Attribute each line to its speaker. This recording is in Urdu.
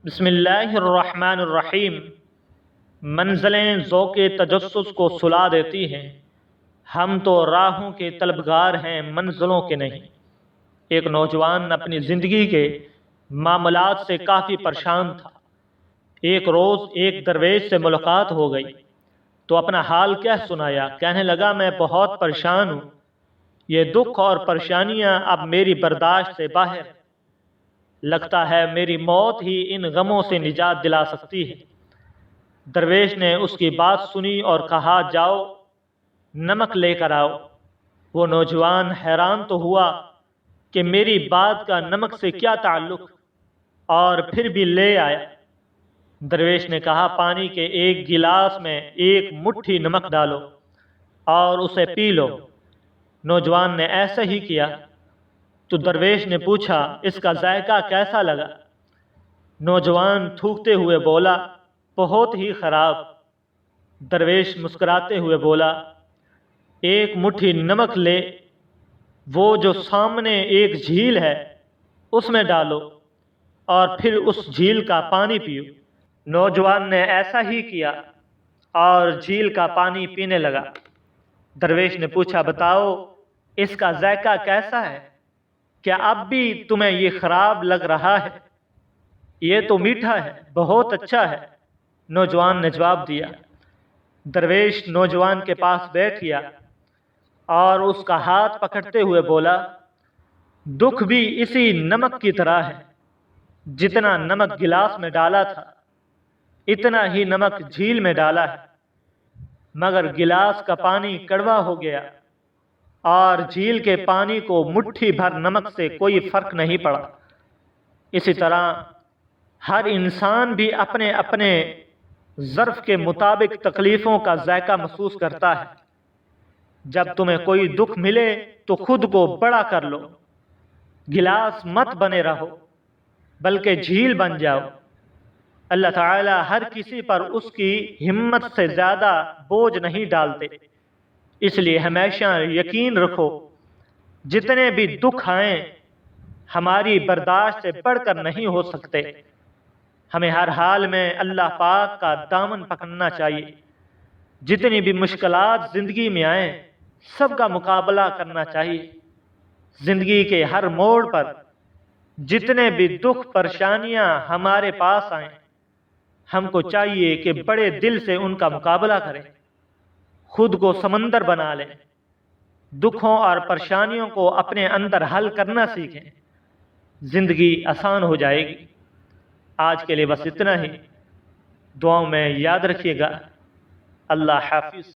Speaker 1: بسم اللہ الرحمن الرحیم۔ منزلیں ذوق تجسس کو سلا دیتی ہیں، ہم تو راہوں کے طلبگار ہیں منزلوں کے نہیں۔ ایک نوجوان اپنی زندگی کے معاملات سے کافی پریشان تھا۔ ایک روز ایک درویش سے ملاقات ہو گئی تو اپنا حال کہہ سنایا۔ کہنے لگا، میں بہت پریشان ہوں، یہ دکھ اور پریشانیاں اب میری برداشت سے باہر، لگتا ہے میری موت ہی ان غموں سے نجات دلا سکتی ہے۔ درویش نے اس کی بات سنی اور کہا، جاؤ نمک لے کر آؤ۔ وہ نوجوان حیران تو ہوا کہ میری بات کا نمک سے کیا تعلق، اور پھر بھی لے آیا۔ درویش نے کہا، پانی کے ایک گلاس میں ایک مٹھی نمک ڈالو اور اسے پی لو۔ نوجوان نے ایسا ہی کیا تو درویش نے پوچھا، اس کا ذائقہ کیسا لگا؟ نوجوان تھوکتے ہوئے بولا، بہت ہی خراب۔ درویش مسکراتے ہوئے بولا، ایک مٹھی نمک لے، وہ جو سامنے ایک جھیل ہے اس میں ڈالو اور پھر اس جھیل کا پانی پیو۔ نوجوان نے ایسا ہی کیا اور جھیل کا پانی پینے لگا۔ درویش نے پوچھا، بتاؤ اس کا ذائقہ کیسا ہے؟ کیا اب بھی تمہیں یہ خراب لگ رہا ہے؟ یہ تو میٹھا ہے، بہت اچھا ہے، نوجوان نے جواب دیا۔ درویش نوجوان کے پاس بیٹھ گیا اور اس کا ہاتھ پکڑتے ہوئے بولا، دکھ بھی اسی نمک کی طرح ہے، جتنا نمک گلاس میں ڈالا تھا اتنا ہی نمک جھیل میں ڈالا ہے، مگر گلاس کا پانی کڑوا ہو گیا اور جھیل کے پانی کو مٹھی بھر نمک سے کوئی فرق نہیں پڑا۔ اسی طرح ہر انسان بھی اپنے اپنے ظرف کے مطابق تکلیفوں کا ذائقہ محسوس کرتا ہے۔ جب تمہیں کوئی دکھ ملے تو خود کو بڑا کر لو، گلاس مت بنے رہو بلکہ جھیل بن جاؤ۔ اللہ تعالی ہر کسی پر اس کی ہمت سے زیادہ بوجھ نہیں ڈالتے، اس لیے ہمیشہ یقین رکھو جتنے بھی دکھ آئیں ہماری برداشت سے بڑھ کر نہیں ہو سکتے۔ ہمیں ہر حال میں اللہ پاک کا دامن پکڑنا چاہیے۔ جتنی بھی مشکلات زندگی میں آئیں سب کا مقابلہ کرنا چاہیے۔ زندگی کے ہر موڑ پر جتنے بھی دکھ پریشانیاں ہمارے پاس آئیں ہم کو چاہیے کہ بڑے دل سے ان کا مقابلہ کریں، خود کو سمندر بنا لیں، دکھوں اور پریشانیوں کو اپنے اندر حل کرنا سیکھیں، زندگی آسان ہو جائے گی۔ آج کے لیے بس اتنا ہی، دعاؤں میں یاد رکھیے گا۔ اللہ حافظ۔